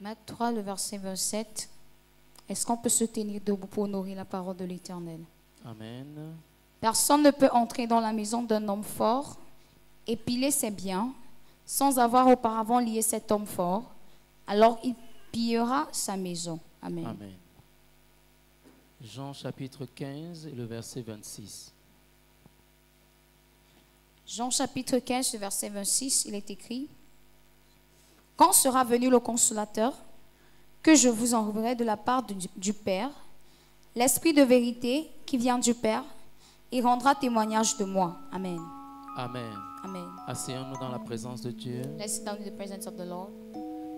Matthieu 3, le verset 27. Est-ce qu'on peut se tenir debout pour honorer la parole de l'Éternel? Amen. Personne ne peut entrer dans la maison d'un homme fort et piller ses biens sans avoir auparavant lié cet homme fort. Alors il pillera sa maison. Amen. Amen. Jean chapitre 15 et le verset 26. Jean chapitre 15, verset 26, il est écrit: Quand sera venu le Consolateur, que je vous enverrai de la part du Père, l'Esprit de vérité qui vient du Père, il rendra témoignage de moi. Amen. Amen. Amen. Asseyons-nous dans la présence de Dieu. Let's sit down in the presence of the Lord.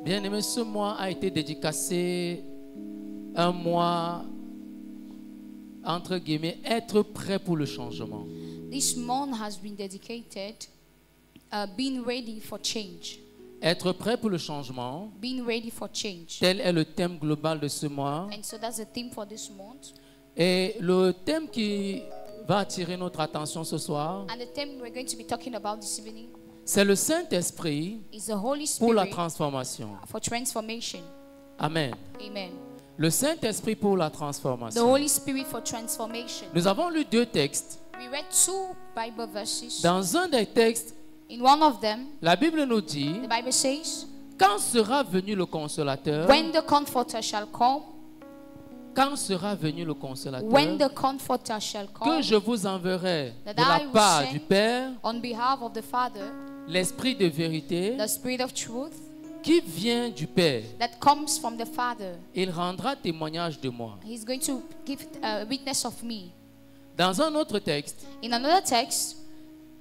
Bien-aimé, ce mois a été dédicacé un mois, entre guillemets, être prêt pour le changement. This month has been dedicated being ready for change. Être prêt pour le changement, Being ready for change. tel est le thème global de ce mois. And so that's the theme for this month. Et le thème qui va attirer notre attention ce soir, And the theme we're going to be talking about this evening c'est le Saint-Esprit is the Holy pour la Spirit transformation. for transformation. Amen. Amen. Le Saint-Esprit pour la The transformation. Holy Spirit for transformation. Nous avons lu deux textes. We read two Bible verses. Dans un des textes, In one of them, la Bible nous dit, the Bible says, quand sera venu le Consolateur, when the Comforter shall come, quand sera venu le Consolateur, when the Comforter shall que come, je vous enverrai that de la I will part send du Père, on behalf of the Father, l'Esprit de vérité, the Spirit of truth, qui vient du Père. that comes from the Father. Il rendra témoignage de moi. He's going to give a witness of me. Dans un autre texte, In another text,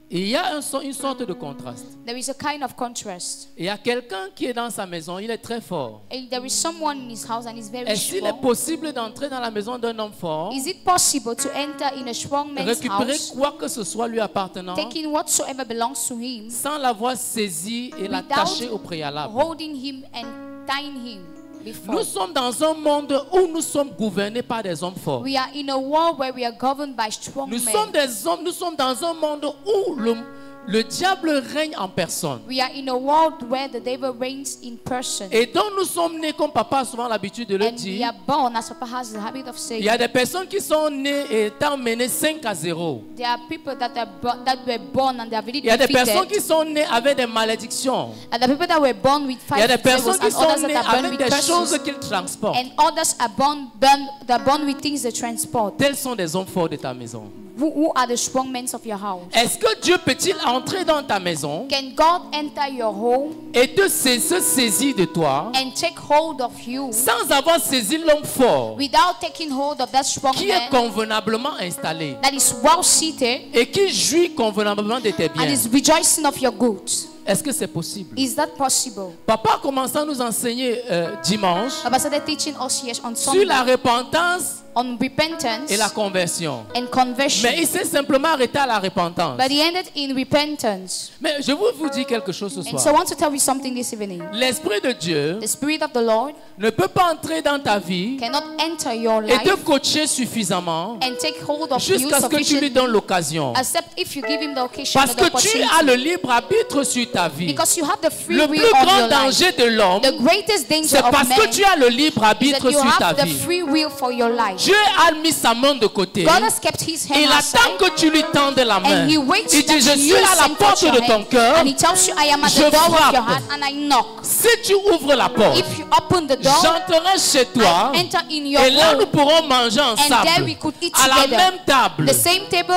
il y a une sorte de contraste. there is a kind of contrast. Il y a quelqu'un qui est dans sa maison, il est très fort. And there is someone in his house and he's very Est-ce qu'il est strong. possible d'entrer dans la maison d'un homme fort, Is it possible to enter in a strong man's récupérer house, quoi que ce soit lui appartenant, taking whatsoever belongs to him, sans l'avoir saisi et l'attacher au préalable? holding him and tying him before? Nous sommes dans un monde où nous sommes gouvernés par des hommes forts. We are in a world where we are governed by strong Nous sommes men. des hommes, nous sommes dans un monde où le diable règne en personne. We are in a world where the devil reigns in person. Et donc nous sommes nés, comme papa a souvent l'habitude de le And we dire, are born, as Papa has the habit of il saying, y a des personnes qui sont nées et étant menées 5-0. there are people that were born and they are really Il y a des personnes defeated. qui sont nées avec des malédictions. And the people that were born with Il y a five des personnes devils qui and others sont nées that are born avec with des choses curses. qu'ils transportent. And others are born with things they transport. Tels sont des hommes forts de ta maison. Who are the strong men of your house? Est-ce que Dieu peut-il entrer dans ta maison Can God enter your home et se saisir de toi and take hold of you sans avoir saisi l'homme fort without taking hold of that strong qui est man convenablement installé that is well seated et qui jouit convenablement de tes and biens? is rejoicing of your goods? Est-ce que c'est possible? Is that possible? Papa a commencé à nous enseigner dimanche Baba started teaching us here on sur Sunday la repentance on repentance et la conversion. and conversion. Mais il s'est simplement arrêté à la repentance. But he ended in repentance. Mais je veux vous dire quelque chose ce And so I soir. want to tell you something this evening. L'Esprit de Dieu The Spirit of the Lord ne peut pas entrer dans ta vie cannot enter your et te life coacher suffisamment and take hold of you jusqu'à ce que tu lui sufficiently, donnes l'occasion. except if you give him the occasion Parce or the que tu opportunity. as le libre arbitre sur ta vie. Because you have the free Le will plus of grand your life. danger de l'homme, The greatest danger c'est of parce man que tu as le libre is that arbitre you sur ta have the vie. free will for your life. Dieu a mis sa main de côté. God has kept his hand Il attend aside que tu lui tendes la main. and he waits Il that dit, je you suis à la send porte out de your ton hand cœur. and he tells you, I am at Je the door of your frappe. heart and I knock. Si tu ouvres la porte, If you open the door, j'entrerai chez toi. I enter in your Et là, home nous pourrons manger and there ensemble. we could eat À la together. même table. The same table,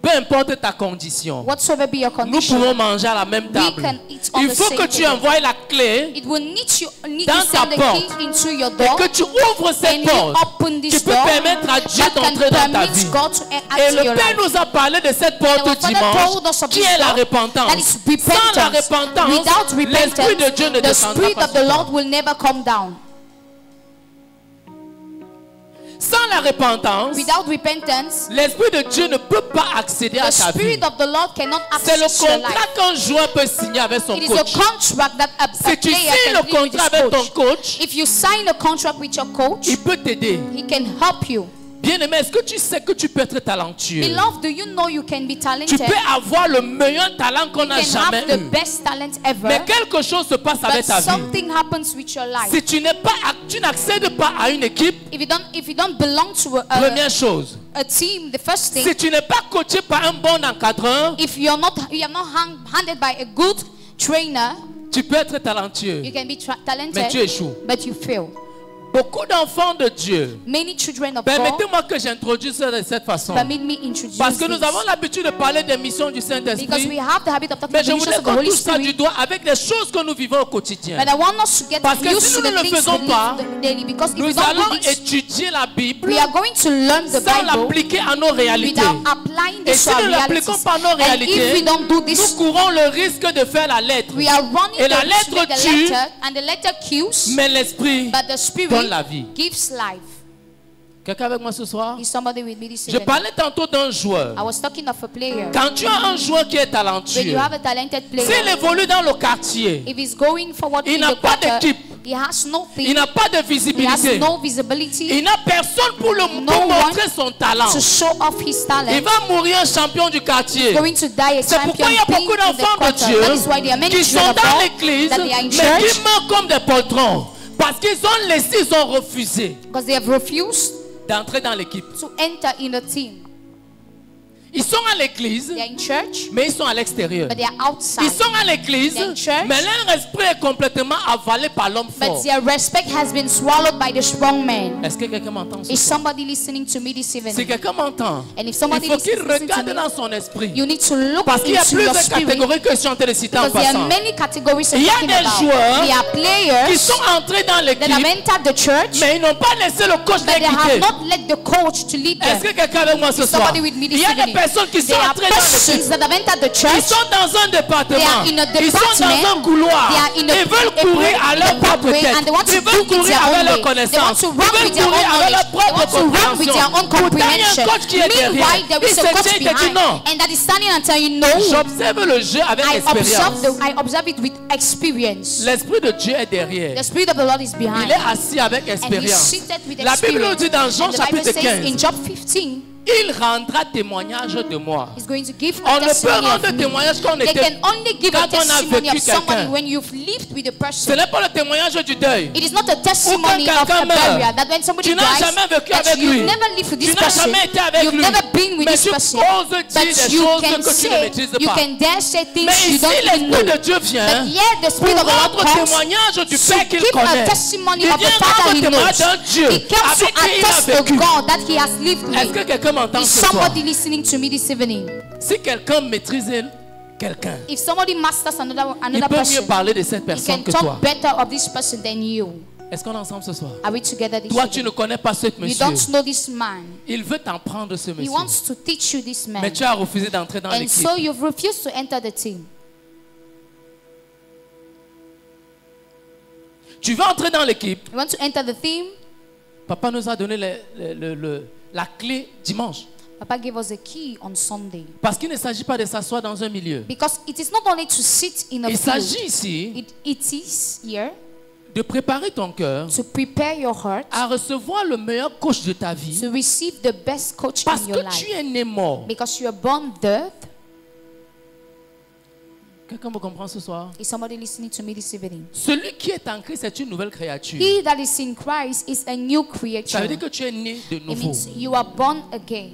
Peu importe ta condition. whatsoever be your Nous condition, pouvons manger à la même table. can eat on Il the faut same que tu table. envoies la clé It will need dans to ta send the porte. key into your et door que tu ouvres and cette you porte. open Tu this peux door permettre à Dieu that can d'entrer dans ta permit vie. God to Et act in le your Père life. nous a parlé de cette And porte our Father dimanche told us of qui this est la door repentance. that is Sans la repentance. repentance, Without l'Esprit de Dieu ne repentance, the descendra Spirit pas of the sur toi. Lord will never come down. Sans la repentance, Without repentance, l'Esprit de Dieu ne peut pas accéder à the ta vie. Spirit of the Lord cannot C'est le access your contrat life. qu'un joueur peut signer avec son It is a coach. contract that a Si tu player signes can le do with contrat his avec ton coach. coach, If you sign a contract with your coach, il peut t'aider. he can help you. Bien-aimé, est-ce que tu sais que tu peux être talentueux? Beloved, do you know you can be Tu talented? peux avoir le meilleur talent qu'on You n'a can jamais have the eu. best talent ever. Mais quelque chose se passe avec But ta vie. something happens with your life. Si tu n'accèdes pas à une équipe, If you don't belong to première chose. a team, the first thing, Si tu n'es pas coaché par un bon encadreur, if you are not handled by a good trainer, tu peux être talentueux, you can be mais tu talented, échoues. but you fail. Beaucoup d'enfants de Dieu. Many children of God, Permettez-moi que j'introduise ça de cette façon. permit me introduce Parce que nous this. avons l'habitude de parler des missions du Because we Saint-Esprit. have the habit of talking Mais about je the missions voudrais of the qu'on Holy touche ça du Spirit. doigt avec des choses que nous vivons au quotidien. But I want us to get Parce que used si to nous the ne le things we faisons pas, live daily. Because if we Nous don't allons do this, étudier la Bible we are going to learn the sans Bible l'appliquer à nos réalités. without applying Et this si to our nous ne l'appliquons realities. pas à nos And if réalités, we don't do nous this, courons le risque de faire la lettre. we are running Et la to lettre make the tue, letter, and the letter kills, mais l'esprit but the Spirit donne la vie. gives life. Quelqu'un avec moi ce soir? Is somebody with me this Je evening? parlais tantôt d'un joueur. I was talking of a player. Quand tu as un joueur qui est When you talentueux, have a talented player, s'il évolue dans le quartier, if he's going forward Il in n'a the pas quarter, d'équipe. he has nothing. il n'a pas de He has visibilité. no visibility Il n'a personne pour No montrer son talent. to show off his Il talent. va mourir un champion du quartier. Going to die a C'est pourquoi champion il y a being beaucoup in the d'enfants de quarter. Dieu That is why there are many qui sont children of dans God l'église, that they are in mais church qui meurent comme des poltrons. Parce qu'ils ont laissé, ils ont refusé because they have refused d'entrer dans l'équipe. to enter in the team. Ils sont à l'église, They are in church, mais ils sont à l'extérieur. but they are outside. Ils sont à l'église, They're in church, mais leur esprit est complètement avalé par l'homme fort. but their respect has been swallowed by the strong man. Est-ce que quelqu'un m'entend ce Is soir? somebody listening to me this Si evening? quelqu'un m'entend, And if il somebody faut qu'il listens to regarde me, dans son esprit. you need to look Parce qu'il y a into your plusieurs spirit catégories que je suis en train de citer en because there are passant. many categories of Il y a talking des about. joueurs There are Qui players sont entrés dans that have l'équipe, entered the church, mais ils n'ont pas laissé le coach but they have l'équiper. not let the coach to lead Est-ce them. que quelqu'un avec moi ce Is soir? somebody with me this Il y a des evening? personnes qui sont There are entrées dans l'équipe. persons that have entered the Ils church. sont dans un département. They are in a Ils sont dans department. un couloir. They are in Ils veulent courir à leur propre way, tête. and they want to Ils do veulent it courir their avec own leur way. They want connaissance. to Ils run veulent with their courir own avec leur knowledge. They propre want to run with compréhension. their own Pourtant, il y a comprehension. un coach qui est derrière. Meanwhile, there Il is se a coach tient, il te dit behind, non. and that is standing and telling you no. J'observe le jeu avec expérience. I observe it with experience. L'Esprit de Dieu est derrière. The Spirit of the Lord is Il behind. est assis avec And he's expérience. seated with La Bible nous experience. dit dans Jean And the Bible chapitre says 15, in Job 15, il rendra témoignage de moi. he's going to give On a ne peut testimony rendre of me. témoignage quand on They était. can only give a quand on a testimony vécu of somebody quelqu'un. when you've lived with a Ce person. n'est pas le témoignage du deuil. It is not a testimony Ou quand of a quelqu'un meurt, burial that when somebody tu n'as dies, jamais vécu that avec lui. you've never lived with Tu this n'as person, jamais été avec you've lui. never been with Mais this tu person, oses dire but des you choses can que tu ne say, maîtrises you pas. can dare say things Mais you ici, don't even l'Esprit know. de Dieu vient But yet the pour Spirit of the Lord rendre comes témoignage du to Père qu'il give a connaît. testimony Il of vient the Father rendre he témoignage knows. d'un Dieu He comes avec to qui il a attest to vécu. God that he has lived Est-ce que with. quelqu'un m'entend Is ce soir? somebody listening to me this evening? Si quelqu'un maîtrise quelqu'un, If somebody masters il another peut mieux person, parler de cette he personne can que toi. talk better of this person than you. Est-ce qu'on est ensemble ce soir? Are we together this Toi, tu evening? ne connais pas ce You monsieur. don't know this man. Il veut t'en prendre ce He monsieur. wants to teach you this man. Mais tu as refusé d'entrer dans And l'équipe. so you've refused to enter the team. Tu veux entrer dans l'équipe. You want to enter the team? Papa nous a donné la clé dimanche. Papa gave us a key on Sunday. Parce qu'il ne s'agit pas de s'asseoir dans un milieu. Because it is not only to sit in a Il field. s'agit ici It is here de préparer ton cœur to prepare your heart à recevoir le meilleur coach de ta vie. to receive the best coach Parce in your que tu life. es né mort. Because you are born dead. Quelqu'un me comprend ce soir? Is somebody listening to me this evening? Celui qui est en Christ est une nouvelle créature. He that is in Christ is a new Ça creature. veut dire que tu es né de It nouveau. means you are born again.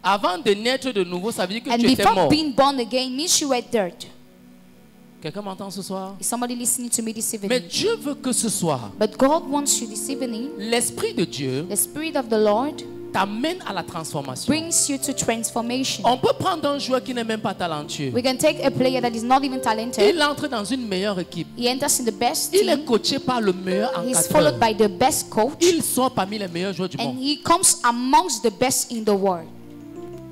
Avant de naître de nouveau, ça veut dire que And tu étais before mort. being born again means you were dead. Quelqu'un m'entend ce soir? Is somebody listening to me this Mais evening? Dieu veut que ce soir, But God wants you this evening. l'Esprit de Dieu The Spirit of the Lord t'amène à la transformation. brings you to transformation. On peut prendre un joueur qui n'est même pas talentueux. We can take a player that is not even talented. Il entre dans une meilleure équipe. He enters in the best Il est team. coaché par le meilleur He's followed encadreur. by the best coach. Il sort parmi les meilleurs joueurs du And monde. he comes amongst the best in the world.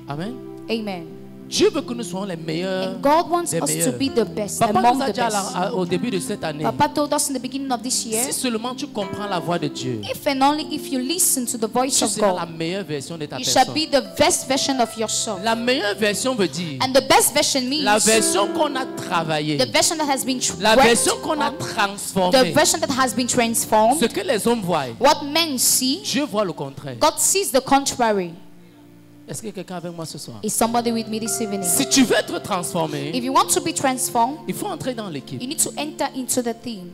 Amen. Amen. Dieu veut que nous soyons les meilleurs. And God wants des us to meilleurs. be the best, Papa among nous a the dit best. au début de cette année, Papa told us in the beginning of this year, si seulement tu comprends la voix de Dieu, if and only if you listen to the voice tu of seras la God, meilleure version de ta you shall personne. be the best version of yourself. La meilleure version veut dire And the best version la means version qu'on a travaillée, the version that has been la worked version qu'on a on, the transformée. version that has been transformed. Ce que les hommes voient, What men see, Dieu voit le contraire. God sees the contrary. Est-ce que quelqu'un est avec moi ce soir? Is somebody with me this evening? Si tu veux être transformé, If you want to be transformed, il faut entrer dans l'équipe. you need to enter into the team.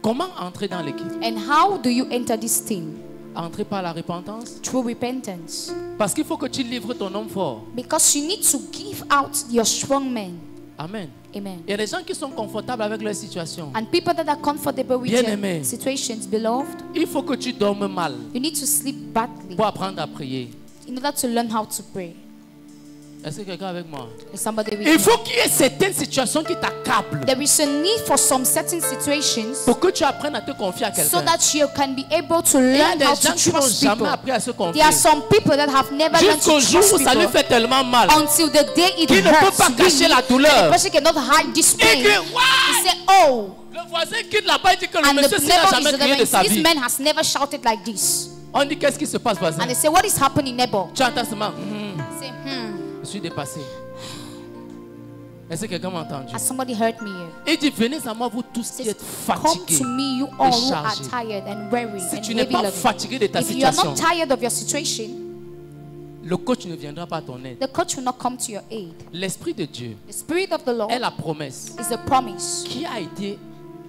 Comment entrer dans l'équipe? And how do you enter this team? Entrer par la repentance. Through repentance. Parce qu'il faut que tu livres ton homme fort. Because you need to give out your strong men. Amen. Amen. Il y a des gens qui sont confortables avec leur situation. And people that are comfortable with Bien-aimé. their situations, beloved, Il faut que tu dormes mal you need to sleep badly pour apprendre à prier. in order to learn how to pray. Est-ce que quelqu'un est avec moi? Is somebody with Il me? faut qu'il y ait certaines situations qui t'accablent There is a need for some certain situations pour que tu apprennes à te confier à so quelqu'un. that you can be able to Il y a learn des how gens to qui n'ont trust jamais people. appris à se confier. There are some people that have never learned to Jusqu'au jour trust où ça lui people fait tellement mal. until the day it Qu'il ne peut hurts pas cacher really, la douleur. and the person cannot hide this Et pain. que, He waouh! say, oh, Le voisin quitte là-bas et dit que le and monsieur the s'il n'a neighbor jamais is crié de sa this vie. man has never shouted like this. On dit qu'est-ce qui se passe, voisin? And they say, what is happening, neighbor? Tu entends seulement, Say, je suis dépassé. Est-ce que quelqu'un m'a entendu? has somebody hurt me here? Il dit, venez à moi, vous tous qui Says, êtes come fatigués. to me, you all who are chargés. tired and weary Si and tu n'es heavy pas laden. fatigué de ta If you are situation, not tired of your situation, le coach ne viendra pas à ton aide. the coach will not come to your aid. L'Esprit de Dieu The Spirit of the Lord est la promesse is a promise qui a été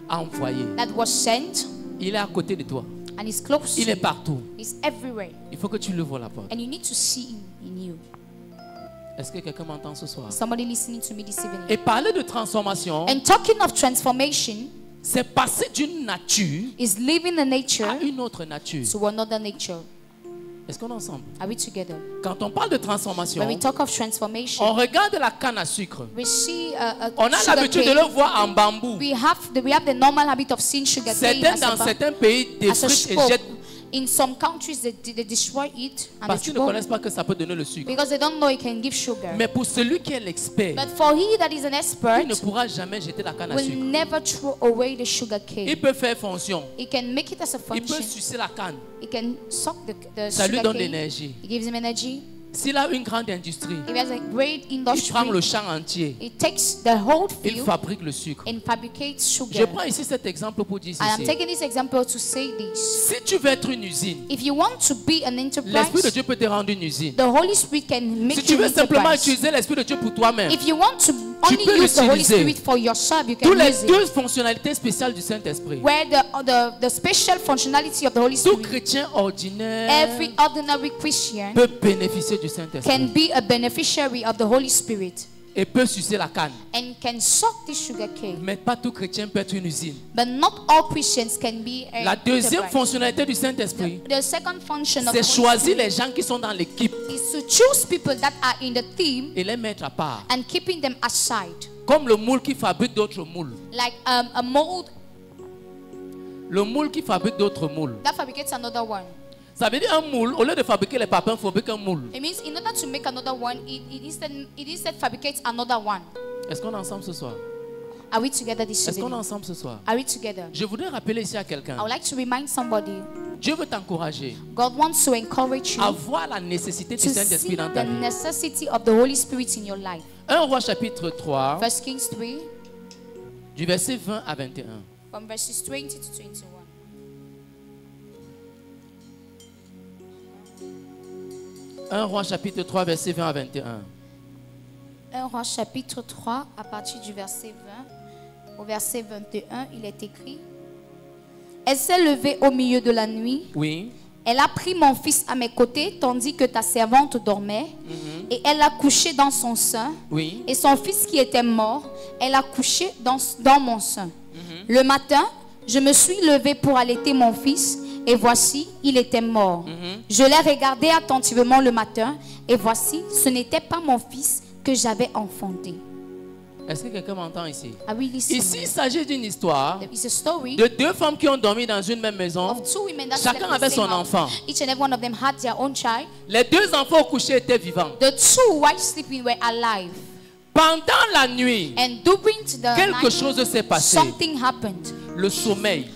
envoyée. that was sent Il est à côté de toi. and is close Il to est you. partout. It's everywhere. Il faut que tu l'ouvres la porte. And you need to see him in you. Est-ce que quelqu'un m'entend ce soir? Somebody listening to me this evening. Et parler de transformation, And talking of transformation c'est passer d'une nature is living a nature à une autre nature. to another nature. Est-ce qu'on est ensemble? Are we together? Quand on parle de transformation, When we talk of transformation, on regarde la canne à sucre. we see a On a sugar l'habitude de cane. le voir en bambou. We have the normal habit of seeing sugar cane Certains as a, dans certains pays as a défrichent et scope. jettent In some countries, they destroy it and parce they qu'ils ne throw connaissent pas que ça peut donner le sucre. because they don't know it can give sugar. Mais pour celui qui est l'expert, But for he that is an expert, il ne pourra jamais jeter la canne à will sucre. never throw away the sugar Il cane. peut faire fonction. He can make it as a Il peut function. sucer la canne. He can suck the Ça lui sugar donne cane. l'énergie. It gives him energy. S'il a une grande industrie, If he has a great il prend industry, le champ entier. it takes the whole Il field fabrique le sucre. and fabricates Je sugar. prends ici cet exemple pour dire And I'm ceci. taking this example to say this. Si tu veux être une usine, If you want to be an l'Esprit de enterprise, Dieu peut te rendre une usine. the Holy Spirit can make Si tu you veux an simplement enterprise. utiliser l'Esprit de Dieu pour toi-même, If you want to only peux use the Holy l'utiliser. Spirit for yourself, you tous can les use it. deux fonctionnalités spéciales du Saint-Esprit. Where the special functionality of the Holy Tout Spirit, chrétien ordinaire every ordinary Christian peut bénéficier du can Saint-Esprit be a beneficiary of the Holy Spirit et peut sucer la canne. and can suck the sugar cane. Mais pas tout chrétien peut être une usine. But not all Christians can be a La deuxième enterprise. fonctionnalité du Saint-Esprit, The second function of the c'est Holy choisir Spirit les gens qui sont dans l'équipe is to choose people that are in the team et les mettre à part. and keeping them aside. Comme le moule qui fabrique d'autres moules. Like a mold Le moule qui fabrique d'autres moules. that fabricates another one. Ça veut dire un moule, au lieu de fabriquer les papins, il fabrique un moule. It means in order to make another one, it instead fabricates another one. Est-ce qu'on est ensemble ce soir? Are we together this Est-ce qu'on est evening? ensemble ce soir? Are we together? Je voudrais rappeler ici à I quelqu'un. would like to remind somebody, Dieu veut t'encourager God wants to encourage you à voir la nécessité du to Saint-Esprit see dans ta the vie. necessity of the Holy Spirit in your life. 1 Roi chapitre 3, 1 Kings 3, du verset 20 à 21. from verses 20 to 21. 1 Roi chapitre 3, verset 20 à 21. 1 Roi chapitre 3, à partir du verset 20 au verset 21, il est écrit: Elle s'est levée au milieu de la nuit. Oui. Elle a pris mon fils à mes côtés, tandis que ta servante dormait, et elle l'a couché dans son sein. Oui. Et son fils qui était mort, elle a couché dans mon sein. Le matin, je me suis levée pour allaiter mon fils, et voici, il était mort. Je l'ai regardé attentivement le matin, et voici, ce n'était pas mon fils que j'avais enfanté. Est-ce que quelqu'un m'entend ici? Are we listening? Ici, il s'agit d'une histoire There is a story de deux femmes qui ont dormi dans une même maison. of two women that Chacun slept in the avait same son house. enfant. Each and every one of them had their own child. Les deux enfants au coucher étaient vivants. The two while sleeping were alive. Pendant la nuit, And during the quelque night, chose s'est passé. something happened. Le sommeil.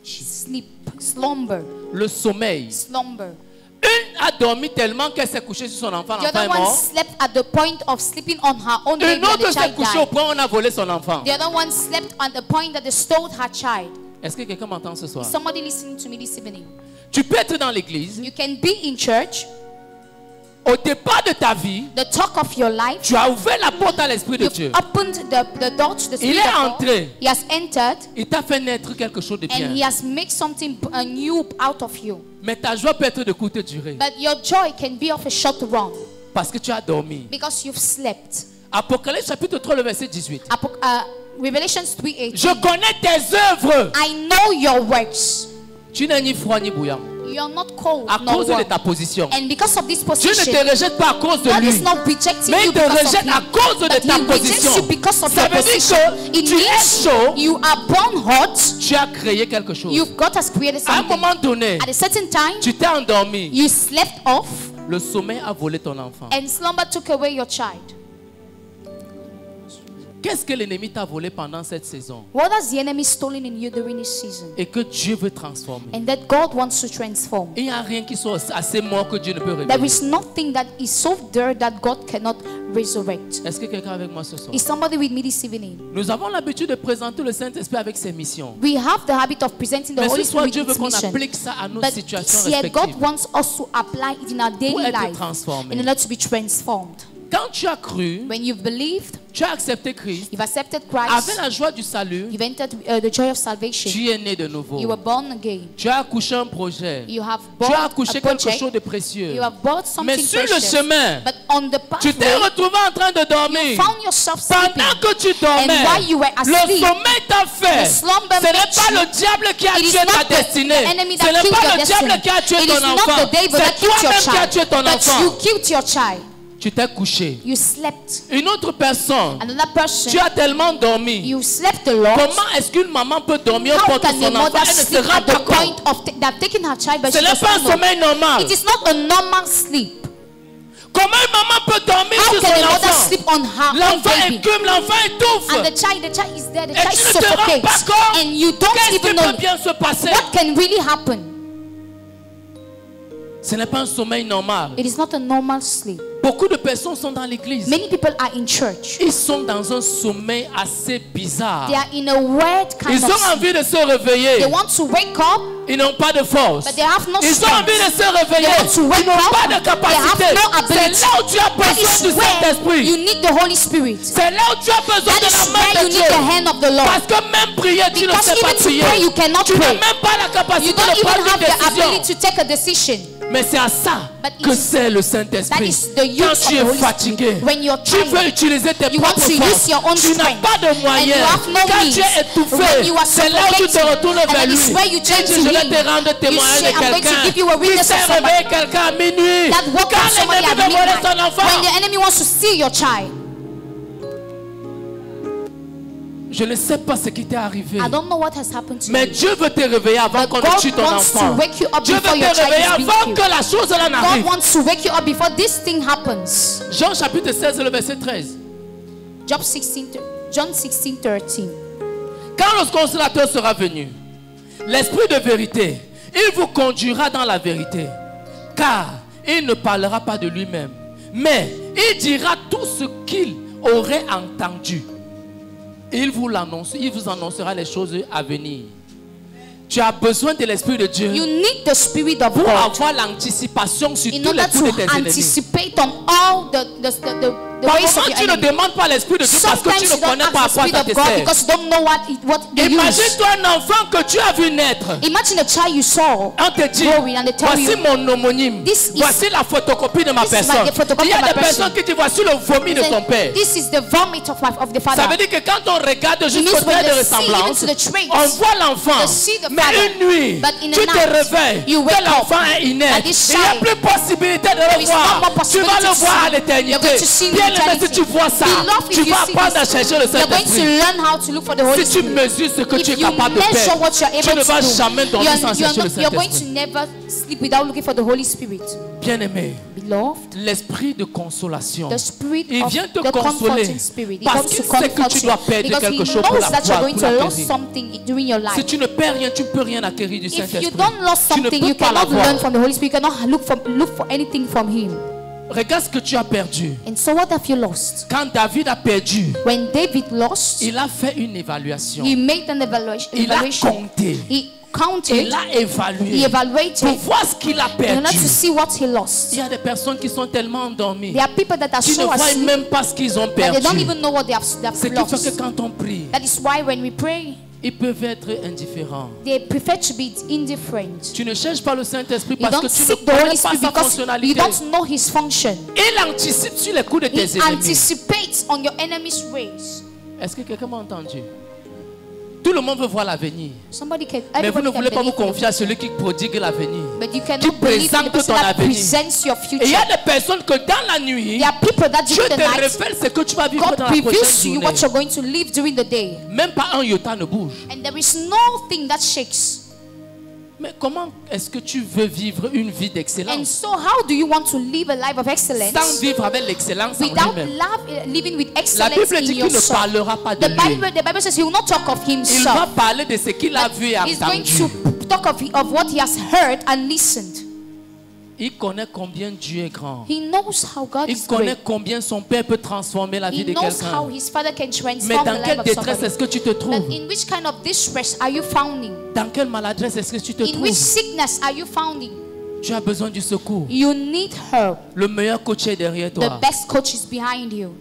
Sleep, slumber, Le sommeil. slumber. Une a dormi tellement qu'elle s'est couchée sur son enfant. The L'enfant est other one mort. slept at the point of sleeping on her own baby Une and autre the s'est child couchée au died. point où on a volé son enfant. The other one slept at the point that they stole her child. Est-ce que quelqu'un m'entend ce soir? Is somebody listening to me this evening? Tu peux être dans l'église. You can be in church. Au départ de ta vie, The talk of your life. tu as ouvert la porte à l'Esprit de You've Dieu. opened the door to the Il Spirit est of God. entré. He has entered Il t'a fait naître quelque chose de and He bien. has made something new out of you. Mais ta joie peut être de courte durée. But your joy can be of a short run Parce que tu as dormi. because you've slept. Apocalypse chapitre 3, le verset 18. Revelations 3:18. Je connais tes œuvres. I know your works. Tu n'es ni froid ni bouillant. You are not cold À nor cause de warm. ta position. And because of this Dieu ne position, te rejette pas à cause de God is lui. not rejecting Mais you il te because of rejette him, à cause de but ta He rejects position. you because of Ça your veut dire position. que It tu es means chaud. you are born hot. Tu as créé quelque chose. God has created À un something. moment donné, At a certain time, tu t'es endormi. you slept off, Le sommeil a volé ton enfant. and slumber took away your child. Qu'est-ce que l'ennemi t'a volé pendant cette saison? What has the enemy stolen in you during this season? Et que Dieu veut transformer. And that God wants to transform. Il n'y a rien qui soit assez mort que Dieu ne peut There réveiller. is nothing that is so there that God cannot resurrect. Est-ce que quelqu'un est avec moi ce soir? Is somebody with me this evening? Nous avons l'habitude de présenter le Saint-Esprit avec ses missions. We have the habit of presenting the Mais Holy ce soir, Spirit Dieu veut its qu'on mission. applique ça à nos But situations this year, God respectives. wants us to apply it in our Pour daily être life transformé. in order to be transformed. Quand tu as cru, When you've believed, tu as accepté Christ, you've accepted avec Christ, la joie du salut, you've entered the joy of salvation. tu es né de nouveau. You were born again. Tu as accouché un projet. You have Tu as bought accouché a quelque project. chose de précieux. You have bought Mais something sur le precious. chemin, But on the tu t'es pathway, retrouvé en train de you dormir. found yourself sleeping. Pendant que tu And dormais, while you were le asleep, sommeil t'a fait. the slumber Ce n'est made pas you. le diable qui a It is tué ta not the destinée. enemy Ce that n'est killed pas your le diable destiny. qui a tué It ton is not enfant. the devil that C'est killed your toi-même qui as tué child. ton But enfant. you killed your child. Tu t'es couché. You slept. Une autre personne, Another person, tu as tellement dormi. you slept a lot. Comment est-ce qu'une maman peut dormir au How porte de can a son enfant? mother Elle ne se sleep rend at the pas compte. point of that taking her child, but Ce she n'est does pas un not know? sommeil normal. It is not a normal sleep. Comment une maman peut dormir How sur can a son mother enfant? sleep on her own L'enfant baby? écume, l'enfant étouffe. And the child is there, the Et child tu ne te rends pas suffocates. compte. And you don't Qu'est-ce qui even know peut bien se passer? what can really happen. Ce n'est pas un sommeil normal. It is not a normal sleep. Beaucoup de personnes sont dans l'église. Many people are in church. Ils sont dans un sommeil assez bizarre. They are in a weird kind Ils of ont sleep. envie de se réveiller. They want to wake up, Ils n'ont pas de force. but they have no Ils ont strength. envie de se réveiller. They want to wake Ils n'ont up, pas de they capacité. have no C'est ability. là où tu as That besoin is du where Saint-Esprit. you need the Holy Spirit. C'est là où tu as besoin That de is la main where de you Dieu. need the hand of the Lord. Parce que même prier, tu ne Because sais pas even to prier. pray, you cannot Tu n'as pray. même pas la You capacité don't de even prendre have une the décision. ability to take a decision. Mais c'est à ça But it que is- c'est le That Saint-Esprit. is the Quand use tu of the es Holy fatigué, Spirit. When you're tu veux tired, utiliser tes you want propres to forces. use your own Tu n'as strength. pas de And you moyens. have no Quand means. tu es étouffé, When you are c'est là où tu te suffocating. retournes And vers that lui. is where you turn Et to je vais him. te rendre témoin You de say, I'm going to quelqu'un give you a qui witness s'est of somebody réveillé quelqu'un à minuit. that woke Quand up somebody l'ennemi at veut voler midnight. son enfant, When the enemy wants to steal your child. je ne sais pas ce qui t'est arrivé. I don't know what has happened to Mais you. Dieu veut te réveiller avant qu'on ne God tue ton wants to enfant. wake you up Dieu veut before te your child réveiller is being avant killed. que la chose là God n'arrive. wants to wake you up before this thing happens. Jean chapitre 16, le verset 13. John 16:13. Quand le consolateur sera venu, l'Esprit de vérité, il vous conduira dans la vérité. Car il ne parlera pas de lui-même, mais il dira tout ce qu'il aurait entendu. Il vous annoncera les choses à venir. Tu as besoin de l'Esprit de Dieu You need the Spirit of pour God avoir l'anticipation sur in tous les order coups de tes to ennemis. anticipate on all the Par ways of moment, your tu ne enemy. demandes pas l'Esprit de Dieu parce que Sometimes tu you ne don't connais ask pas à the quoi Spirit ça of te God sert. because you don't know what they use. Imagine-toi un enfant que tu as vu naître. Imagine a child you saw. On te dit, growing and they tell voici you, mon homonyme, this is- voici la photocopie de ma this is personne. my photocopy Il y a of my des person. personnes qui disent, voici le vomi de ton père. This is the vomit of the Ça father. veut dire que quand on regarde means jusqu'au when trait de they see ressemblance, even to the traits, on voit l'enfant. they see the Mais father. une nuit, But in tu the te night, réveilles you wake que l'enfant est and inerte. this Il n'y a child, plus possibilité de there le is voir. no more Tu vas possibility le to voir à see. You're l'éternité. going to see him Bien Bien-aimé, si tu vois ça, Beloved, tu if you vas see apprendre à this, chercher le you're going to Saint-Esprit. learn how to look for the Holy Si tu Spirit. mesures ce que tu es If you capable de measure faire, what you're tu able ne vas to do, jamais dormir sans chercher le you're going to Saint-Esprit. never sleep without looking for the Holy Spirit. Bien-aimé, Beloved, l'esprit de consolation, the spirit il of vient te the consoler comforting spirit. He parce comes qu'il to sait que comfort tu you dois perdre because he quelque chose pour knows la that you're going pour to lose l'acquérir. something during your life. Si tu ne perds rien, tu ne peux rien acquérir du If you Saint-Esprit. don't lose Tu ne something, peux you pas cannot l'avoir. learn from the Holy Spirit. You cannot look for anything from Him. Regarde ce que tu as perdu. And so what have you lost? Quand David a perdu, When David lost, il a fait une évaluation. he made an evaluation. Il a compté. He counted. Il a évalué He evaluated pour voir ce qu'il a in order perdu. to see what he lost. Il y a des personnes qui sont tellement endormies There are people that are qui ne so voient asleep même pas ce qu'ils ont that they perdu. don't even know what they have Ce qui fait que lost. quand on prie, That is why when we pray, ils peuvent être indifférents. they prefer to be indifferent. Tu ne cherches pas le Saint-Esprit You parce que don't tu ne seek the connais Holy pas Spirit sa because you fonctionnalité. don't know His function. Il anticipe sur les coups de tes He ennemis. anticipates on your enemy's ways. Est-ce que quelqu'un m'a entendu? Tout le monde veut voir l'avenir. Somebody can. Mais vous ne Everybody voulez can pas vous believe confier à celui qui prodigue l'avenir. But you qui cannot believe in the présente person ton that avenir. presents your Et il y future. a des personnes que dans la nuit, There are people that Dieu during the te night, révèle ce que tu vas vivre God dans la prochaine reveals to you journée. what you're going to live during the day. Même pas un iota ne bouge. And there is nothing that shakes. Mais comment est-ce que tu veux vivre une vie And d'excellence so how do you want to live a life of sans excellence vivre avec l'excellence en without lui-même? living with La excellence Bible in dit qu'il ne yourself? parlera pas de The lui. Bible says he will not talk of Il va himself. parler de ce qu'il a vu et He's going entendu. to talk of what he has heard and listened. Il connaît combien Dieu est grand. He knows how God Il is connaît great. combien son Père peut transformer la vie He de knows how quelqu'un. his father can Mais transform dans the quelle life of détresse somebody. est-ce que tu te But trouves? in which kind of distress are you founding? Dans quelle maladresse est-ce que tu te In which trouves? sickness are you founding? Tu as besoin du secours. You need help. Le meilleur coach est derrière The toi. best coach is behind you.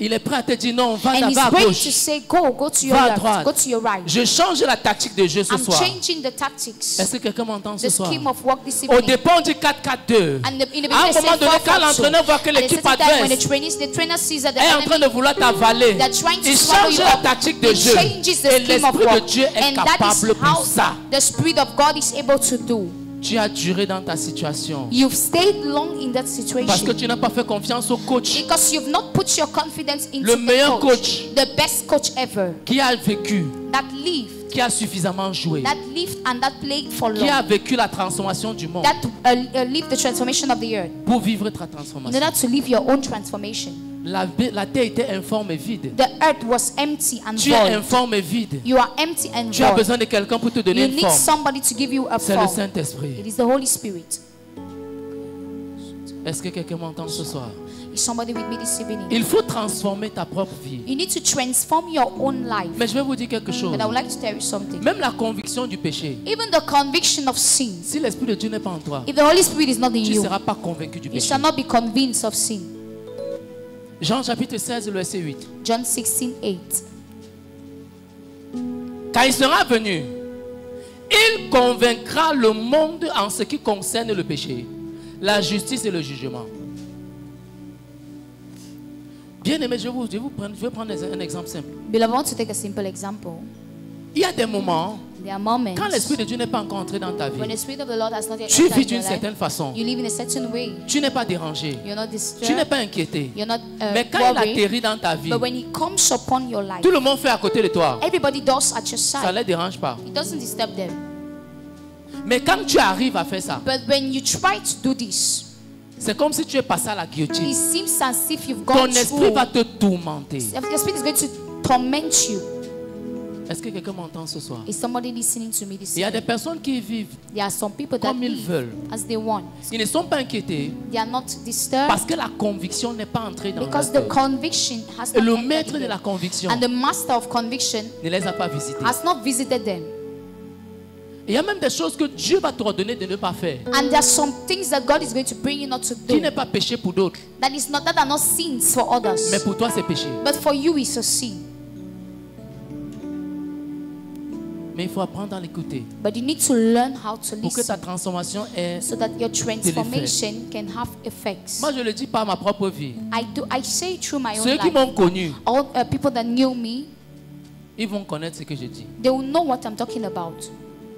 Il est prêt à te dire non, va And he's d'abord à ready to gauche. say, go to your Va à left, droite. go to your right. Je change la tactique de jeu ce I'm soir. changing the tactics, Est-ce que quelqu'un m'entend ce the soir? scheme of work this Au evening. départ, on dit 4-4-2. And in the À un beginning, moment they say donné, quand 4-4-2. l'entraîneur voit que At a l'équipe certain time, when adverse the trainer sees that the est en train enemy, de vouloir t'avaler, they're trying to il swallow change you la up, tactique de he jeu. changes the Et scheme of l'Esprit de work. Dieu est And that is capable how pour ça. the Spirit of God is able to do. Tu as duré dans ta situation You've stayed long in that parce que situation tu n'as pas fait confiance au coach because you've not put your confidence into Le meilleur the coach, the best coach ever, qui a vécu, that lived, qui a suffisamment joué, and that played for qui a long, vécu la transformation du monde that lived the transformation of the earth. pour vivre ta In transformation. order to live your own transformation. La terre était informe et vide. The earth was empty and Tu es void. informe et vide. You are empty and Tu as void. besoin de quelqu'un pour te donner You une need forme. somebody to give you a C'est le form. Saint-Esprit. It is the Holy Spirit. Est-ce que quelqu'un m'entend ce soir? Is somebody with me this evening? Il faut transformer ta propre vie. You need to transform your own life. Mais je vais vous dire quelque chose. But I would like to tell you something. Même la conviction du péché, Even the conviction of sin, si l'Esprit de Dieu n'est pas en toi, if the Holy Spirit is not in tu ne you, seras pas convaincu du you péché. shall not be convinced of sin. Jean chapitre 16, le verset 8. John 16:8. Quand il sera venu, il convaincra le monde en ce qui concerne le péché, la justice et le jugement. Bien aimé, je vais prendre un exemple simple. Beloved, I want to take a simple example. Il y a des moments, There are moments quand l'Esprit de Dieu n'est pas encore entré dans ta when vie, the Spirit of the Lord has not yet tu entered vis your d'une life. certaine façon. You live in a certain way. Tu n'es pas dérangé. You're not Tu n'es disturbed. pas inquiété. You're not Mais quand il worried. atterrit dans ta vie, But when He comes upon your life, tout le monde fait à côté de toi. everybody does at your Ça ne side. les dérange pas. It doesn't disturb them. Mais quand tu arrives à faire ça, But when you try to do this, c'est comme si tu es passé à la it guillotine. seems as if you've Ton gone esprit through. va te tourmenter. Your spirit is going to torment you. Est-ce que quelqu'un m'entend ce soir? Is somebody listening to me this Il y a des evening? personnes qui vivent There are some people that comme ils live veulent. as they want. Ils ne sont pas inquiétés They are not disturbed parce que la conviction n'est pas entrée dans because leur the cœur. conviction has Et not le entered maître in de la them. conviction And the master of conviction ne les a pas visités. has not visited them. Il y a même des choses que Dieu va t'ordonner de ne pas faire, And there are some things that God is going to bring you not to qui do. n'est pas péché pour d'autres, That are not sins for others. mais pour toi c'est péché. But for you it's a sin. Mais il faut apprendre à l'écouter But you need to learn how to pour que ta listen transformation ait... so that your transformation can have effects. Moi je le dis par ma propre vie. I say it through my own Ceux qui life. m'ont connu, All people that knew me, ils vont connaître ce que je dis. they will know what I'm talking about.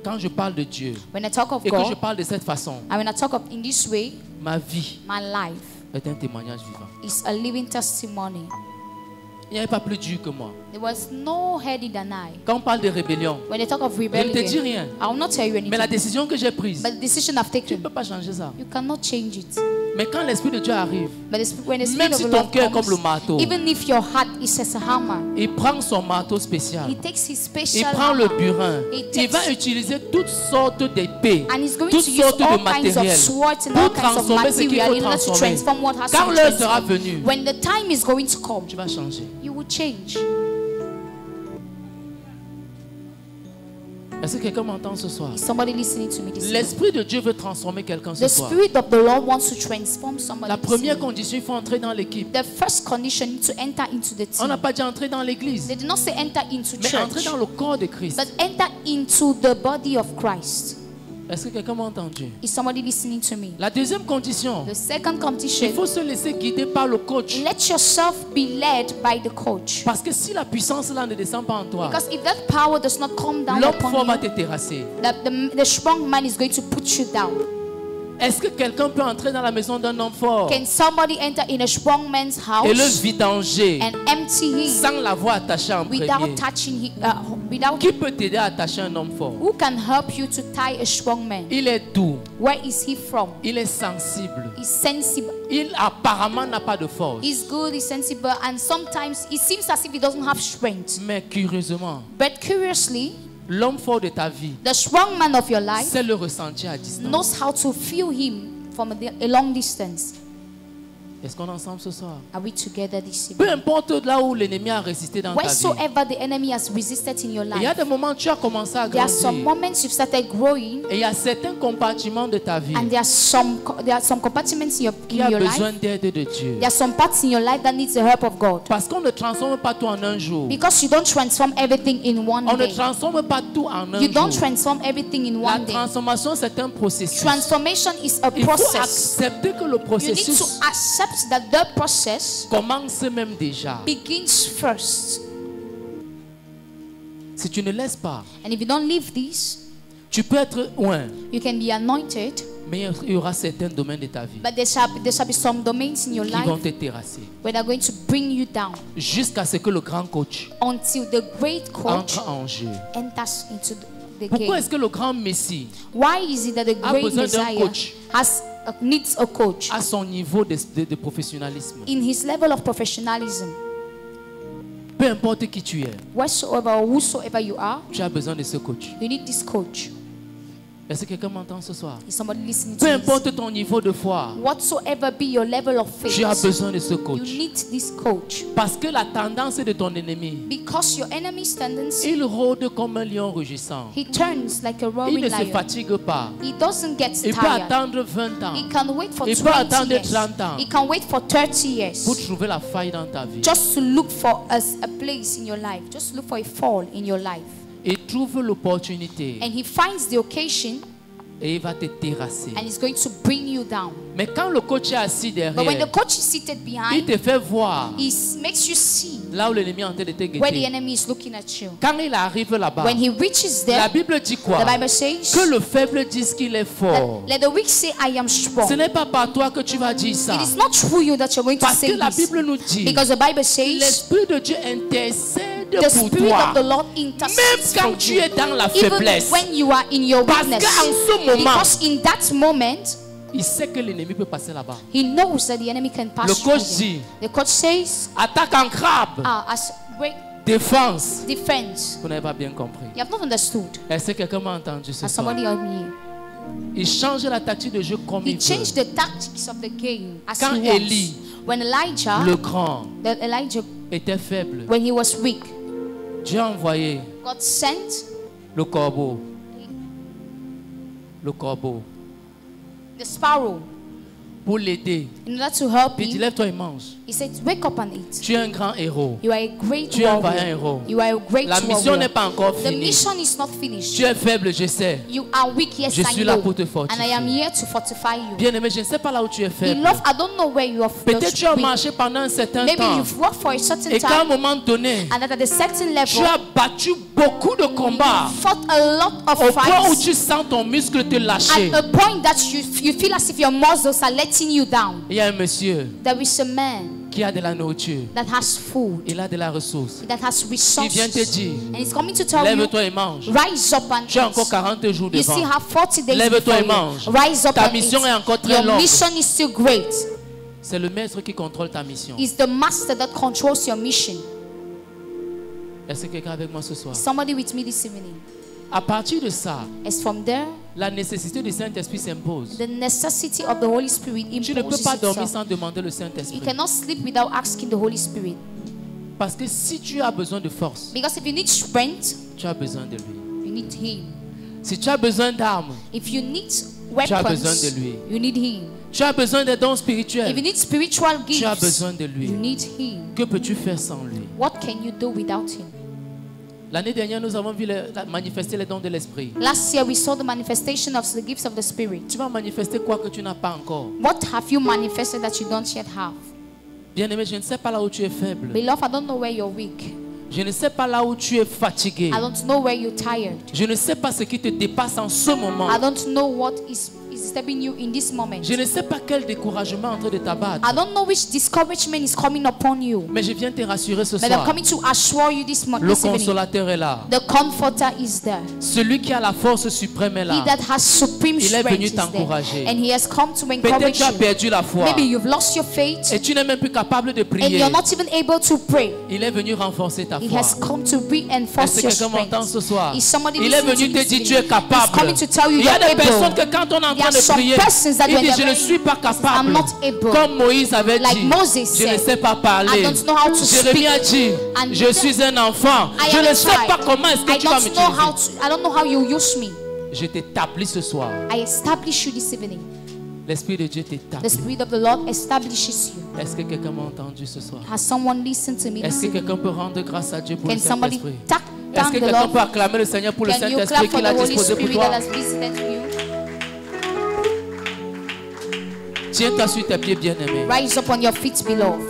Quand je parle de Dieu When I talk of et que je God, parle de cette façon, and when I talk of in this way, ma vie my life est un témoignage vivant. is a living testimony. Il n'y avait pas plus dur que moi. There was no heady than I. Quand on parle de rébellion, When they talk of je ne rebellion, te dis rien. I will not tell you anything. Mais la décision que j'ai prise, But the decision I've tu ne taken, peux pas changer ça. you cannot change it. Mais quand l'Esprit de Dieu arrive, But when the même Spirit si of the ton Lord cœur est comme le comes, marteau, even if your heart is as a hammer, il prend son marteau spécial. he takes his Il special prend le hammer burin. He Il va takes- utiliser toutes sortes d'épées, and he's going toutes to use sortes de all kinds of matériel swords and all pour kinds of transformer ce qu'il material faut in order to transformer. transform what has Quand to be l'heure sera transformed. venue, When the time is going to come, tu vas changer. you will change. Est-ce que quelqu'un m'entend ce soir? Is somebody listening to me this morning? L'Esprit de Dieu veut transformer quelqu'un ce The soir. Spirit of the Lord wants to transform somebody. La this première morning. condition, il faut entrer dans l'équipe. The first condition is to enter into the On n'a team. pas dit entrer dans l'église, They did not say enter into mais entrer church, dans le corps de Christ. but enter into the body of Christ. Est-ce que quelqu'un m'a entendu? Is somebody listening to me? La deuxième condition, The second il condition, faut se laisser guider par le coach. let yourself be led by the coach. Parce que si la puissance là ne descend pas en toi, Because if that power does not come down l'homme upon fort va you, te terrasser. the strong man is going to put you down. Est-ce que quelqu'un peut entrer dans la maison d'un homme fort Can somebody enter in a strong man's et le house vidanger and empty him sans l'avoir attaché en premier? without touching him? Without Qui peut t'aider à attacher un homme fort? who can help you to tie a strong man? Il est doux, Where is he from? il est sensible, He's sensible. il apparemment n'a pas de force. He's good, he's sensible, and sometimes it seems as if he doesn't have strength. Mais curieusement, But curiously, l'homme fort de ta vie the strong man of your life c'est le ressentir à distance. knows how to feel him from a long distance. Est-ce qu'on est ensemble ce soir? Are we together this Peu evening? importe là où l'ennemi a résisté dans ta vie. Wheresoever the enemy has resisted in your Il y a life, des moments où tu as commencé à there are some grandir. moments you've started growing, Et il y a certains compartiments de ta vie and there are some compartments in qui a your besoin life. d'aide de Dieu. There are some parts in your life that needs the help of God. Parce qu'on ne transforme pas tout en un jour. Because you don't transform everything in one On ne day. transforme pas tout en un You don't jour. transform everything in La one day. transformation, c'est un processus. Transformation is a Il faut process. accepter que le You need to processus accept that the process commence même déjà. begins first. Si tu ne laisses pas, And if you don't leave this, tu peux être loin, you can be anointed, mais il y aura certains domaines de ta vie but there shall be some domains in your qui vont life te terrasser. where they're going to bring you down Jusqu'à ce que le grand coach until the great coach entre en jeu. enters into the Pourquoi game. est-ce que le grand Messie, Why is it that the a great besoin d'un Messiah coach needs a coach à son niveau de professionnalisme? in his level of professionalism? Peu importe qui tu es, Whatsoever or whosoever you are, tu as besoin de ce coach. you need this coach. Est-ce que quelqu'un m'entend ce soir? Is somebody listening Peu to this? importe ton niveau de foi, Whatsoever be your level of faith, tu as besoin de ce you coach. need this coach. Parce que la tendance de ton ennemi, Because your enemy's tendency, il rôde comme un lion rugissant. he turns like a Il roaring ne se lion. fatigue pas. He doesn't get Il peut tired. attendre 20 ans He can wait for Il peut 20 attendre years. 30 ans. He can wait for 30 years. pour trouver la faille dans ta vie. Just to look for a place in your life. Just look for a fall in your life. Il trouve l'opportunité And he finds the occasion et il va te terrasser. and he's going to bring you down. Mais quand le coach est assis But when the derrière, coach is seated il behind, te fait voir makes you see là où l'ennemi est en train de te where the guetter. enemy is looking at you. Quand il arrive là-bas, When he reaches la there, Bible dit quoi? the Bible says, Que le faible dise qu'il est fort. let the weak say, I am strong. Ce n'est pas par toi que tu vas dire ça. It is not through you that you're going to Parce que say la this. Bible nous dit, Because the Bible says, l'Esprit de Dieu intercède the pour Spirit toi. of the Lord Même intercedes quand for tu you. es dans la Even faiblesse. when you are in your Parce weakness. qu'en ce moment, Because in that moment, il sait que l'ennemi peut passer là-bas. he knows that the enemy can pass Le through coach him. dit, The coach says, attaque en crabe, as great défense. defense. Vous n'avez pas bien compris. You have not understood. Est-ce que quelqu'un m'a entendu ce As soir? somebody help me. Il change la tactique de jeu comme He il changed veut. the tactics of the game as Quand he wants. Élie, When Elijah, le grand, Elijah, était faible, when he was weak, Dieu a envoyé God sent le corbeau. Le corbeau. the sparrow Pour l'aider. in order to help Il dit, him. lève-toi et mange. He said, wake up and eat. Tu es un grand héros. You are a great Tu es un vaillant warrior. héros. You are a great La mission n'est warrior. pas encore The finie. mission is not finished. Tu es faible, je sais. You are weak, yes, Je I suis là know. pour te And I am fortifier. here to fortify you. Bien-aimé, je ne sais pas là où tu es faible. Beloved, I don't know where you are Peut-être tu as weak. marché pendant un certain Maybe temps. you've worked for a certain Et qu'à un time, moment donné, and that at a certain tu level, as battu beaucoup de combats fought a lot of au point où fights tu sens ton muscle te lâcher. at a point that you feel as if your muscles are letting you down. Il y a un monsieur There is a man qui a de la nourriture. that has food, Il a de la ressource. that has Il vient te resources, dire, and he's coming to tell you, lève-toi et mange. rise up and Tu as encore eat. 40 jours You still devant. have 40 days Lève-toi et before mange. you. Rise up Ta and mission eat. est encore très Your longue. mission is still great. C'est le maître qui contrôle ta mission. It's the master that controls your mission. Est-ce que quelqu'un est avec moi ce soir? Somebody with me this evening. À partir de ça, As from there, la nécessité du Saint-Esprit s'impose. the necessity of the Holy Spirit Tu ne peux imposes pas dormir itself. sans demander le You Saint-Esprit. cannot sleep without asking the Holy Spirit. Parce que si tu as besoin de force, Because if you need strength, tu as besoin de lui. you need Him. Si tu as besoin d'armes, If you need tu as besoin weapons, de lui. you need Him. Tu as besoin des dons If you spirituels, need spiritual tu as gifts, besoin de lui. you need Him. Que peux-tu faire sans lui? What can you do without Him? L'année dernière, nous avons vu manifester les dons de l'Esprit. Last year we saw the manifestation of the gifts of the Spirit. Tu vas manifester quoi que tu n'as pas encore. What have you manifested that you don't yet have? Bien-aimé, je ne sais pas là où tu es faible. Beloved, I don't know where you're weak. Je ne sais pas là où tu es fatigué. I don't know where you're tired. Je ne sais pas ce qui te dépasse en ce moment. I don't know what is disturbing you in this moment. Je ne sais pas quel découragement est en train de t'abattre. I don't know which discouragement is coming upon you. Mais je viens te rassurer ce But I'm soir. coming to assure you this Le evening. consolateur est là. The comforter is there. Celui qui a la force suprême est He là. that has supreme Il est strength venu is there. t'encourager. And he has come to Peut-être encourage tu as you. perdu la foi. Maybe you've lost your faith Et tu n'es même plus capable de and prier. you're not even able to pray. Il est venu renforcer ta He foi. has come to reinforce Est-ce que your quelqu'un m'entend ce strength. soir? Is somebody Il est listening venu to te this dire tu es evening? He's capable. coming to tell you Il y a you're des personnes able. que quand on est en There train are de some prier, persons that il when dit they're je ne praying, suis pas capable. I'm not able. Comme Moïse avait Like dit, Moses je ne said, sais pas parler. I don't know how to Jérémie a dit, And je suis un enfant. I Je am ne a sais child. pas comment est-ce que I tu vas don't know how m'utiliser. to, I don't know how you use me. Je t'établis ce soir. I establish you this evening. L'Esprit de Dieu The t'établit. Spirit of the Lord establishes you. Est-ce que quelqu'un m'a entendu ce soir? Has someone listened to me Est-ce this que evening? quelqu'un peut rendre grâce à Dieu pour le Can somebody Saint-Esprit? thank Est-ce que the quelqu'un peut Lord? acclamer le Seigneur pour le Can you Saint-Esprit clap for qu'il the a Holy disposé pour Spirit that toi? has visited you? Tiens-toi sur tes pieds, bien-aimé. Rise up on your feet, beloved.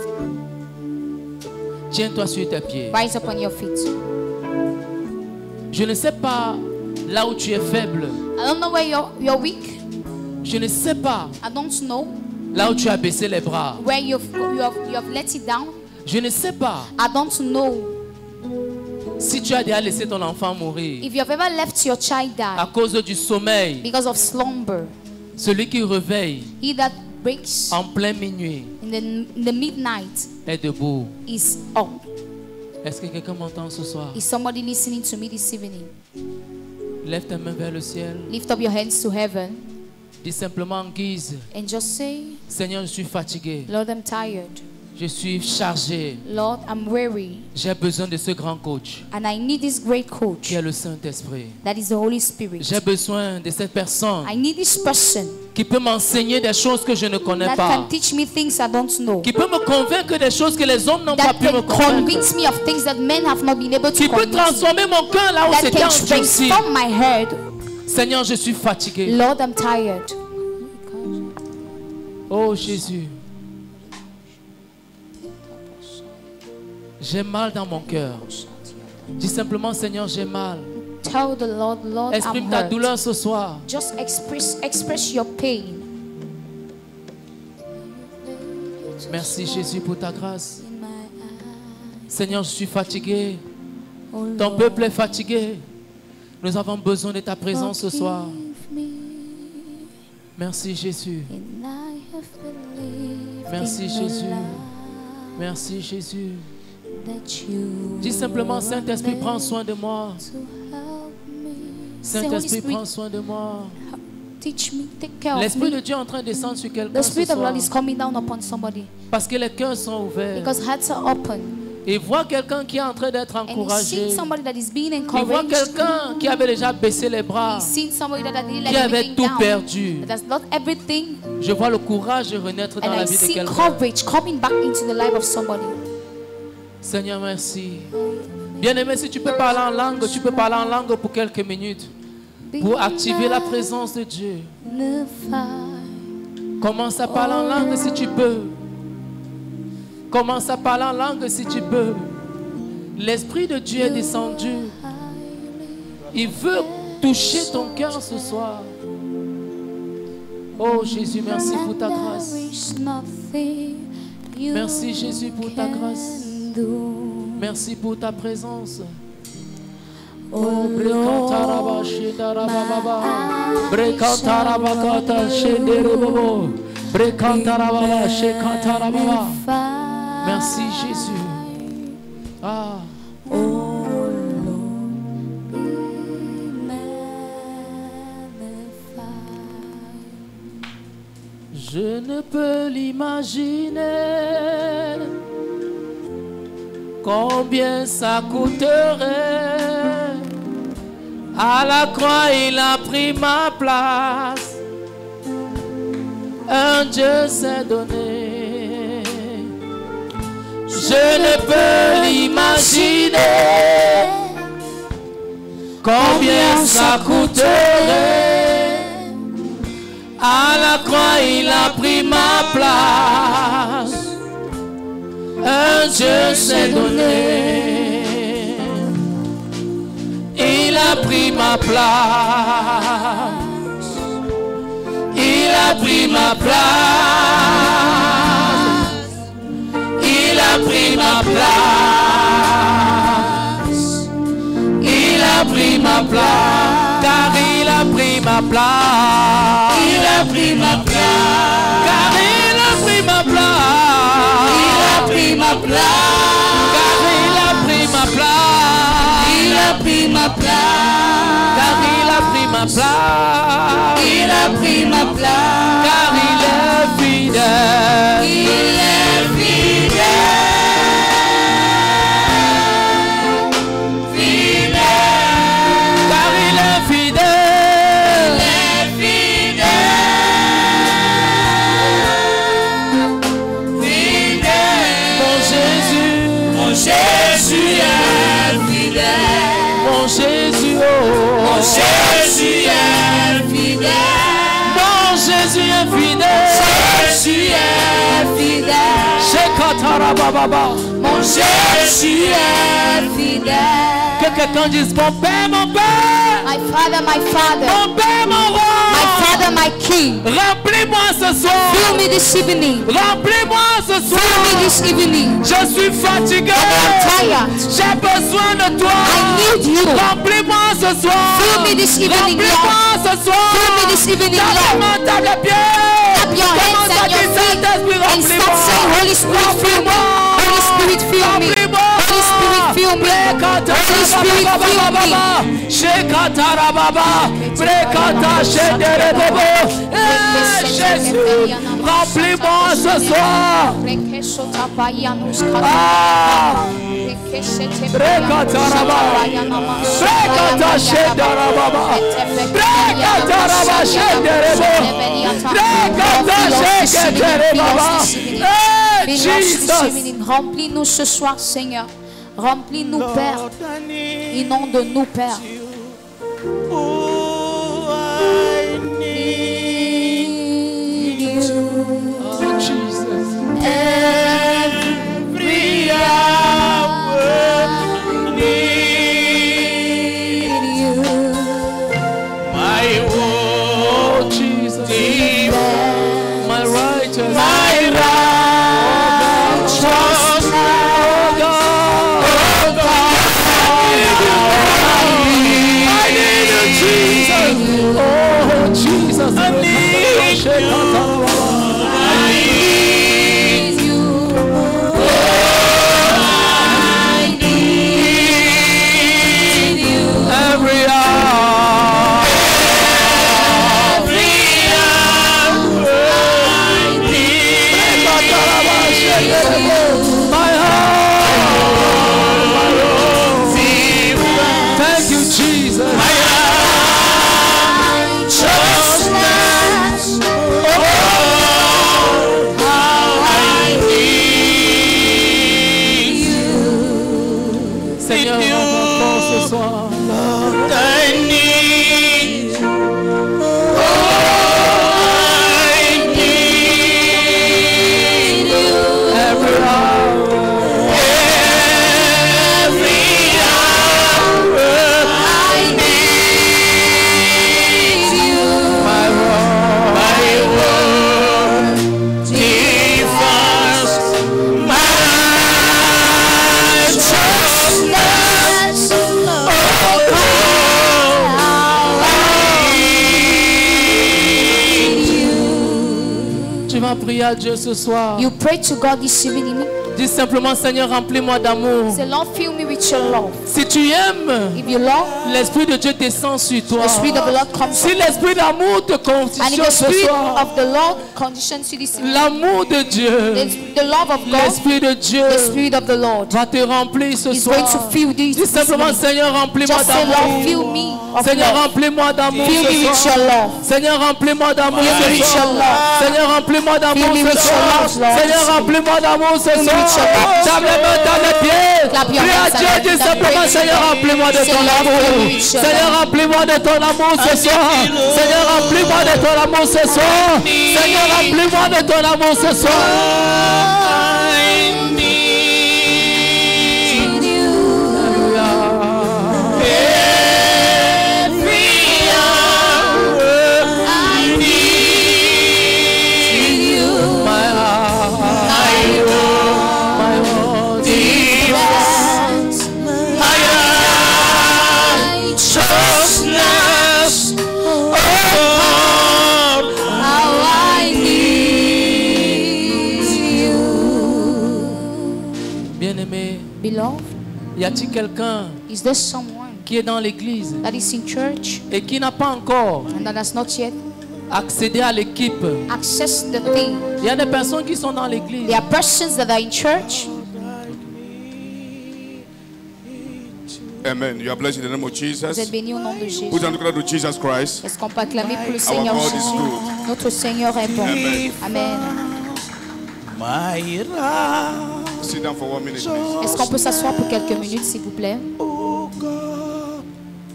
Tiens-toi sur tes pieds. Rise up on your feet. Je ne sais pas là où tu es faible. I don't know where you're weak. Je ne sais pas I don't know là où tu as baissé les bras. where you have let it down. Je ne sais pas I don't know si tu as déjà laissé ton enfant mourir if you have ever left your child à die cause du sommeil. because of slumber. Celui qui réveille He that breaks en plein minuit in the midnight est debout. is up. Est-ce que quelqu'un m'entend ce soir? Is somebody listening to me this evening? Lève ta main vers le ciel. Lift up your hands to heaven Dis simplement en guise, and just say, Seigneur, je suis fatigué. Lord, I'm tired. Je suis chargé. Lord, I'm weary. J'ai besoin de ce grand coach And I need this great coach. qui est le Saint-Esprit. That is the Holy Spirit. J'ai besoin de cette personne I need this person qui peut m'enseigner des choses que je ne connais that pas. can teach me things I don't know. Qui peut me convaincre des choses que les hommes n'ont pas That pu me can convaincre. convince me of things that men have not been able Qui to peut convince me. transformer mon cœur là où That c'était can endurci. transform my heart. Seigneur, je suis fatigué. Lord, I'm tired. Oh Jésus. J'ai mal dans mon cœur. Dis simplement, Seigneur, j'ai mal. Tell the Lord, Lord, Exprime I'm ta hurt. douleur ce soir. Just express your pain. Merci Jésus pour ta grâce. In my eyes. Seigneur, je suis fatigué. Oh Ton Lord, peuple est fatigué. Nous avons besoin de ta présence ce soir. forgive me, Merci Jésus. and I have believed Merci in the Jésus. lie Merci Jésus. that you Dis simplement, are Saint-Esprit, there prends soin de moi. to help me. Say, Holy Saint-Esprit, Spirit, prends soin de moi. teach me, take care of L'Esprit de me. Dieu est en train de descendre sur quelqu'un The ce Spirit of soir. God is coming down upon somebody Parce que les cœurs sont ouverts. because hearts are open. Et voit quelqu'un qui est en train d'être And he's encouragé. seen somebody that is being Il voit encouraged. quelqu'un qui avait déjà baissé les bras, He's seen somebody that had let qui avait everything tout down. perdu. That has lost everything. Je vois le courage renaître dans And la I vie de see quelqu'un. courage coming back into the life of somebody. Seigneur, merci. Bien-aimé, si tu peux parler en langue, tu peux parler en langue pour quelques minutes. Pour activer la présence de Dieu. Commence à parler en langue si tu peux. Commence à parler en langue si tu peux. L'Esprit de Dieu est descendu. Il veut toucher ton cœur ce soir. Oh Jésus, merci pour ta grâce. Merci Jésus pour ta grâce. Merci pour ta présence. Oh, Brekantaraba, Shendarababa, Brekantarabakata, Shenderebobo, Brekantarababa, Shekantarababa. Merci Jésus. Ah. Je ne peux l'imaginer combien ça coûterait. À la croix, il a pris ma place. Un Dieu s'est donné. Je ne peux l'imaginer combien ça coûterait. À la croix, il a pris ma place. Un Dieu s'est donné. Il a pris ma place. Il a pris ma place. Il a pris ma place. Il a pris ma place. Car il a pris ma place. Il a pris ma place. Car il a pris ma place. Il a pris ma place. Car il a pris ma place. Il a pris ma place. Car il a pris ma place. Il a pris ma place. Car il est fidèle. Il est fidèle. Mon Jésus, oh, mon Jésus est fidèle. Mon Jésus est fidèle. Jésus est fidèle. Mon Jésus est fidèle. Que quelqu'un dise mon Père, mon Père. My Father, my Father. Mon Père, mon roi. My Father, my King. Remplis-moi ce soir. Fill me this evening. Remplis-moi ce soir. Fill me this evening. Je suis fatigué. I'm tired. J'ai besoin de toi. I need you. Remplis-moi ce soir. Fill me this evening, Remplis-moi Lord. ce soir. Fill me this evening, Lord. Table les pieds. Clap your hands and your feet and start saying, Holy Spirit, fill me. Holy Spirit, fill me. Holy Spirit, fill me. Holy Spirit, fill me. Shekatarababa, Brekata Shederebobo. Jésus, remplis-moi ce soir. Brekataraba, Brekata Shederababa, Brekataraba Shederebo, Brekata Shederebaba. Jesus. Remplis-nous ce soir, Seigneur. Remplis-nous, Père. Inonde-nous, Père. Oh, I need you. Oh, Jesus. Every hour need you. My oh, Jesus. My righteous. My righteous. Oh, God. Oh, Jesus, I need you. I need you. Oh, I need you. Every hour. Every hour. I need you. My heart. Thank you, Jesus. My righteousness. Oh, vas prier à Dieu ce soir. You pray to God this evening. Dis simplement, Seigneur, remplis-moi d'amour. Say, Lord, fill me with your love. Si tu aimes, If you love, l'Esprit de Dieu descend sur toi. the Spirit of the Lord comes. Si l'Esprit d'amour te And if conditionne the ce Spirit soir, of the Lord conditions you this evening, l'amour de Dieu, the love of God, l'Esprit de Dieu the Spirit of the Lord va te remplir ce is going to soir. fill this Dis simplement, evening. Seigneur, remplis-moi Just say, Lord, d'amour. fill me of Seigneur, love. remplis-moi d'amour Fill me ce with soir. your love. Seigneur, remplis-moi d'amour Fill me ce with your soir. love. Seigneur, remplis-moi d'amour Fill me ce with your soir. love, Lord. Seigneur, remplis-moi d'amour ce Fill me with your soir. love. Tape les mains dans les pieds. Clap your Prie à hands Dieu, and dis then simplement, pray. Seigneur, remplis-moi de Say, ton Lord, amour. fill me with your Seigneur, love. remplis-moi de ton amour ce soir. Seigneur, remplis-moi de ton amour ce soir. Seigneur, remplis-moi de ton amour ce soir. Bien-aimé, Beloved, y a-t-il quelqu'un is there someone qui est dans l'église that is in church et qui n'a pas encore and that has not yet accédé à l'équipe? accessed the thing? Il y a des personnes qui sont dans l'église. There are persons that are in church. Amen. You are blessed in the name of Vous Jesus. êtes bénis au nom de Jésus. Put on the glory to Jesus Christ. Est-ce qu'on peut acclamer pour le Seigneur God is Jésus? good. Notre Seigneur est bon. Amen. Amen. Sit down for 1 minute, please. Est-ce qu'on peut s'asseoir pour quelques minutes, s'il vous plaît? Oh God,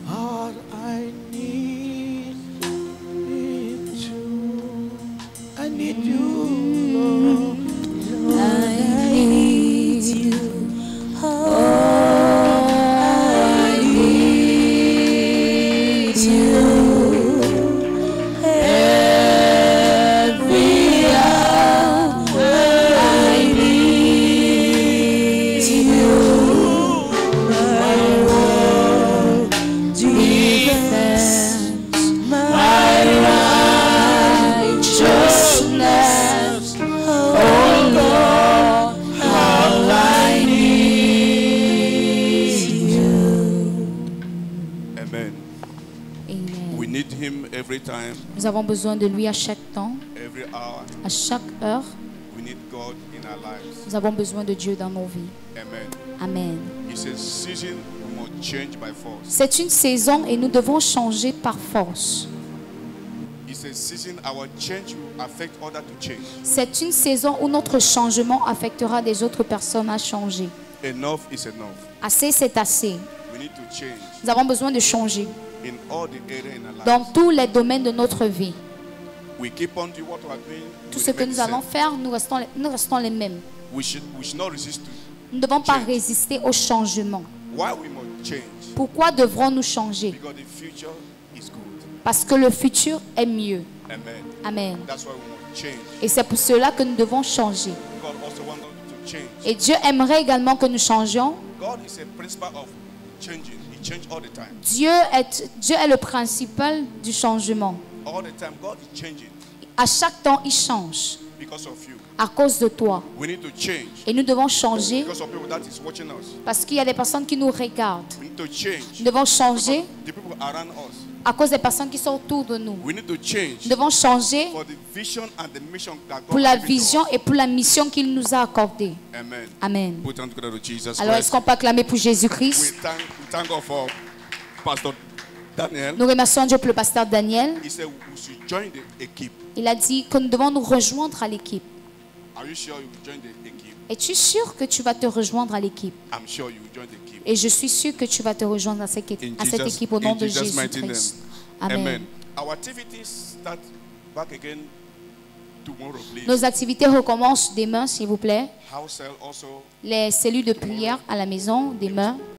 all I need you. I need you, Lord. I need you. Oh, I need you. Every hour I need you. My world defends my righteousness. Oh Lord, all I need you. Amen. Amen. We need him every time, Nous avons besoin de lui à chaque temps, every hour. à chaque heure. We need God in our lives. Nous avons besoin de Dieu dans nos vies. Amen. Amen. It's a season we must change by force. C'est une saison et nous devons changer par force. It's a season our change will affect others to change. C'est une saison où notre changement affectera des autres personnes à changer. Enough is enough. Assez, c'est assez. We need to change Nous avons besoin de changer in all the areas in our lives. dans tous les domaines de notre vie. We keep on doing what we are doing. Tout we ce que remain nous the allons same. faire, nous restons les mêmes. We should not resist to. Nous ne devons pas Change. résister au changement. Why we must change? Pourquoi devrons-nous changer? Because the future is good. Parce que le futur est mieux. Amen. Amen. That's why we must change. Et c'est pour cela que nous devons changer. God also wants us to change. Et Dieu aimerait également que nous changions. God is a principle of changing. He changes all the time. Dieu est le principal du changement. All the time, God is changing À chaque temps, il change because of you. à cause de toi. We need to change Et nous devons changer because of people that is watching us. parce qu'il y a des personnes qui nous regardent. We need to change Nous devons changer the people around us. à cause des personnes qui sont autour de nous. We need to change Nous devons changer for the vision and the mission that God pour la has given to vision us. et pour la mission qu'il nous a accordée. Amen. Amen. Put on together to Jesus Alors, est-ce Christ. qu'on peut acclamer pour We Jésus-Christ? thank God for Pastor Daniel. Nous remercions Dieu pour le pasteur Daniel. He said we should join the equipe. Il a dit que nous devons nous rejoindre à l'équipe. Are you sure you will join the equipe? Es-tu sûr que tu vas te rejoindre à l'équipe? I'm sure you will join the equipe. Et je suis sûr que tu vas te rejoindre à cette équipe, au nom de Jésus-Christ. Amen. Amen. Our activities start back again tomorrow, please. Nos activités recommencent demain, s'il vous plaît. House cell also. Les cellules de prière à la maison, demain.